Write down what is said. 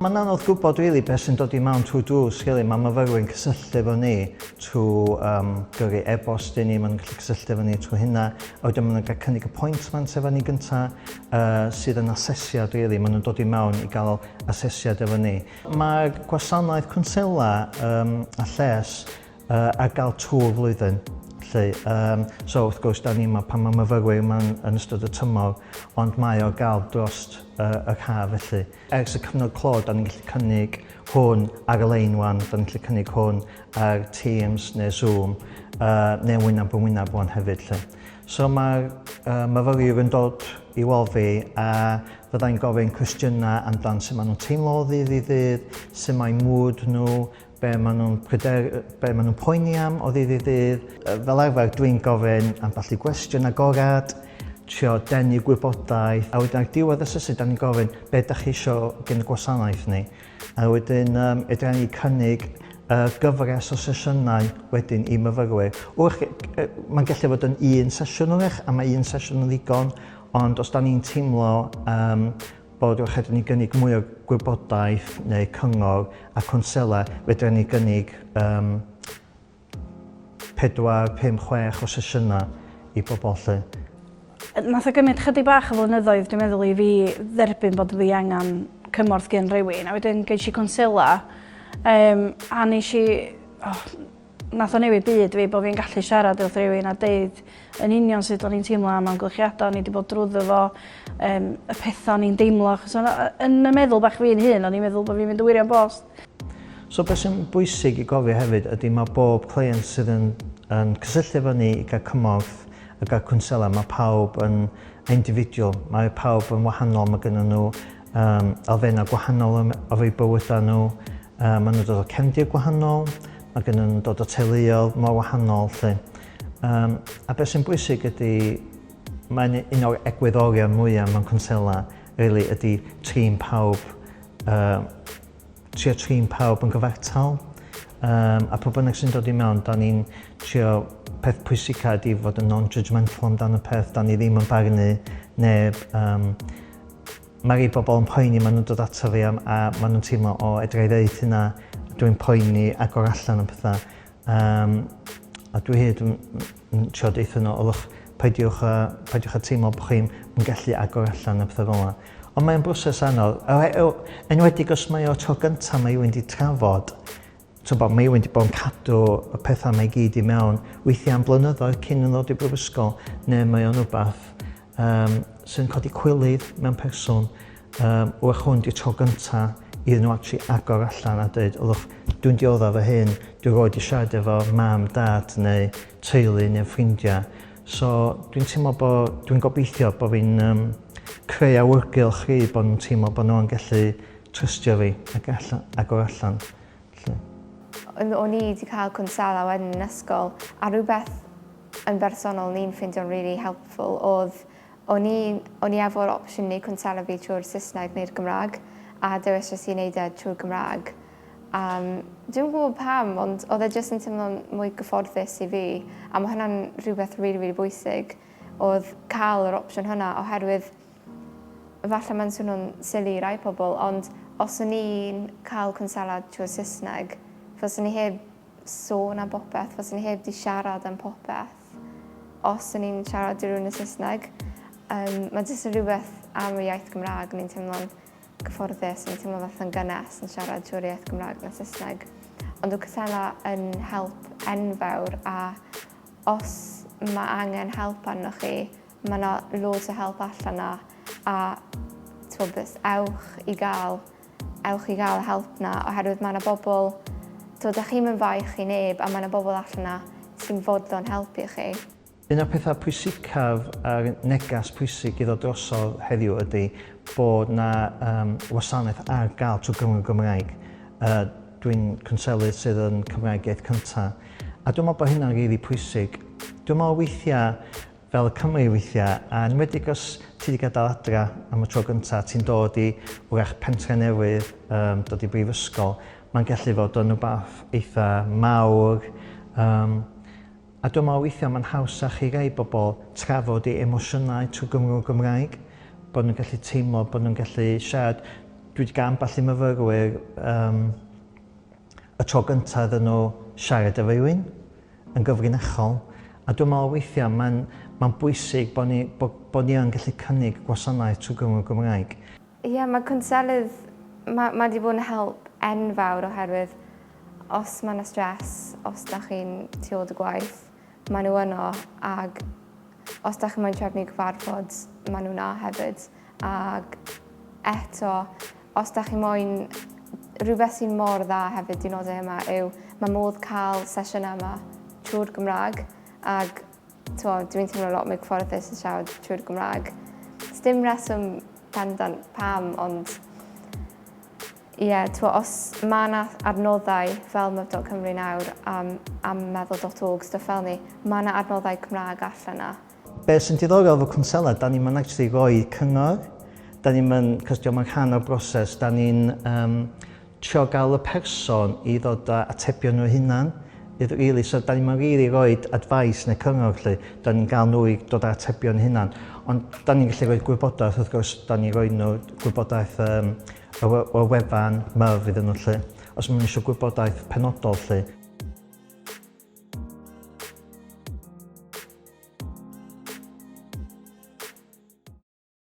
Mae'n anodd gwybod beth sy'n dod i mewn trwy drws. Mae myfyrwyr cysylltu efo ni trwy gyrru e-bost i ni, maen nhw'n gallu cysylltu efo ni trwy hynna. A wedyn maen nhw'n cael cynnig appointment efo ni gyntaf sydd yn asesiad. Maen nhw'n dod i mewn i gael asesiad efo ni. Mae'r gwasanaeth Cwnsela a lles ar gael trwy'r flwyddyn. So wrth gwrs, da ni yma pan mae myfyrwyr yn ystod y tymor, ond mae o gael dros y haf felly. Ers y cyfnod clo, da ni'n gallu cynnig hwn ar y lein wan, da ni'n gallu cynnig hwn ar Teams neu Zoom, neu wyneb yn wyneb wan hefyd. So mae'r myfyrwyr yn dod i weld fi a fyddai'n gofyn cwestiynau amdan sut maen nhw'n teimlo o ddydd i ddydd, sut mae'n mwyd nhw, be maen nhw'n poeni am o ddydd i ddydd. Fel arfer dwi'n gofyn ambell i gwestiwn agorad, trio denu gwybodaeth, a wedyn ar diwedd y sesiydd da ni'n gofyn be ydych chi eisiau gen y gwasanaeth ni. A wedyn ydyn ni cynnig gyfres o sesiynau wedyn i myfyrwyr. Mae'n gallu fod yn un sesiwn o'ch, a mae un sesiwn yn ddigon, ond os da ni'n teimlo bod wrth ni gynnig mwy o gwybodaeth neu cyngor a Cwnsela, fedrwn ni gynnig 4, 5, 6 o sesiynau i bobl. Nath o gymryd chydig bach o flynyddoedd, dwi'n meddwl i fi dderbyn bod fi angen cymorth gen rhywun. A wedyn gen i Cwnsela, a nes i, nath o newid byd fi bod fi'n gallu siarad wrth rhywun a deud yn union sut o'n i'n teimlo am amgylchiadau, o'n i wedi bod drwyddo fo, y pethau o'n i'n deimlo. Yn y meddwl bach fi'n hun, o'n i'n meddwl bod fi'n mynd wirion bost. So beth sy'n bwysig i gofio hefyd ydy mae bob client sydd yn cysylltu efo ni i gael cymorth a gael Cwnsela, mae pawb yn individual, mae pawb yn wahanol, mae gennym nhw elfennau gwahanol o fi bywydau nhw, maen nhw'n dod o cefndir gwahanol, mae gennym nhw'n dod o teuluoedd mor wahanol. A beth sy'n bwysig ydy, mae'n un o'r egwyddorion mwyaf mewn Cwnsela ydy trin pawb yn gyfartal. A pob bynnag sy'n dod i mewn, da ni'n trio peth pwysicaf ydy fod yn non-judgmental amdano peth, da ni ddim yn barnu neb. Mae rhai bobl yn poeni, maen nhw'n dod ato fi a maen nhw'n teimlo, edrych i ddeud hynna, dwi'n poeni agor allan o pethau. A dwi hyd yn trio deithio nhw, peidiwch a teimlo bod chi'n gallu agor allan o pethau fel yna. Ond mae'n broses anodd. Enwedig os mae o tro gyntaf mae wedi trafod, mae wedi bod yn cadw y pethau mae gyd i mewn, weithiau am blynyddoedd cyn yn ddod i Brifysgol, neu mae o'n rhywbeth sy'n codi cwilydd mewn person. Wrach hwn di'r tro gyntaf iddyn nhw actually agor allan a dweud, dwi'n dioddef fy hyn, dwi'n roed i siarad efo mam, dad, neu teulu, neu ffrindiau. So dwi'n gobeithio bod fi'n creu awyrgylch chi bod nhw'n teimlo bod nhw'n gallu trystio fi ac agor allan. O'n i wedi cael Cwnsela wedyn yn ysgol, a rhywbeth yn bersonol ni'n ffeindio'n really helpful oedd o'n i efo'r opsiwn neu Cwnsela fi trwy'r Saesneg neu'r Gymraeg, a dewis jyst i wneud e trwy'r Gymraeg. Dwi'n gwybod pam, ond oedd e jyst yn teimlo'n mwy gyfforddus i fi, a mae hwnna'n rhywbeth really bwysig oedd cael yr opsiwn hwnna, oherwydd falle mae'n swnio'n silly i rai pobl, ond os o'n i'n cael Cwnsela trwy'r Saesneg, fyswn i heb sôn am popeth, fyswn i heb di siarad am popeth. Os o'n i'n siarad i rhywun y Saesneg, mae jyst yn rhywbeth am y iaith Gymraeg, ni'n teimlo'n gyfforddus, ni'n teimlo fath yn gynnes yn siarad trwy'r iaith Gymraeg na Saesneg. Ond dwi'n Cwnsela yn help enfawr, a os mae angen help arnoch chi, mae yna loads o help allan na, a ewch i gael y help na, oherwydd mae yna bobl, dych chi'n mynd faich i neb, a mae yna bobl allan na sy'n fodlon helpu chi. Un o'r pethau pwysicaf a'r negas pwysig i ddod drosodd heddiw ydy bod yna wasanaeth ar gael trwy Gymru Gymraeg. Dwi'n cwnselydd sydd yn Cymraeg iaith cyntaf. A dwi'n meddwl bod hynna'n rili pwysig. Dwi'n meddwl weithiau, fel y Cymru weithiau, a enwedig os ti wedi gadael adra am y tro gyntaf, ti'n dod i wrach pentre newydd, dod i Brifysgol, mae'n gallu fod yn rhywbeth eitha mawr. A dwi'n meddwl weithiau mae'n hawsach i rai bobl trafod eu emosiynau trwy Gymru Gymraeg, bod nhw'n gallu teimlo, bod nhw'n gallu siarad. dwi wedi gael ambell i myfyrwyr y tro gyntaf iddyn nhw siarad efo rhywun yn gyfrinachol. A dwi'n meddwl weithiau mae'n bwysig bod ni yn gallu cynnig gwasanaeth trwy Gymru Gymraeg. Ie, mae cwnselydd, mae wedi bod yn help enfawr oherwydd os mae yna stres, os da chi'n tu ôl y gwaith, maen nhw yno, ac os da chi'n mynd trefnu cyfarfod, maen nhw yna hefyd. Ac eto, os da chi'n moyn rhywbeth sy'n mor dda hefyd diwrnodau yma yw mae modd cael sesiynau yma trwy'r Gymraeg, ac dwi'n teimlo lot mwy cyfforddus yn siarad trwy'r Gymraeg. Dim reswm pendant pam, ond ie, os mae yna adnoddau fel myf.cymru nawr am meddwl.org, stuff fel ni, mae yna adnoddau Cymraeg allan yna. Be sy'n diddorol efo Cwnsela, da ni'n actually rhoi cyngor, da ni'n, cos diolch yn rhan o'r broses, da ni'n trio gael y person i ddod â atebion nhw hunan. So da ni'n rili rhoi advice neu cyngor lle, da ni'n gael nhw i dod â atebion hunan. Ond da ni'n gallu rhoi gwybodaeth, wrth gwrs, da ni'n rhoi nhw gwybodaeth o wefan, myf iddyn nhw lle. Os maen nhw eisiau gwybodaeth penodol lle.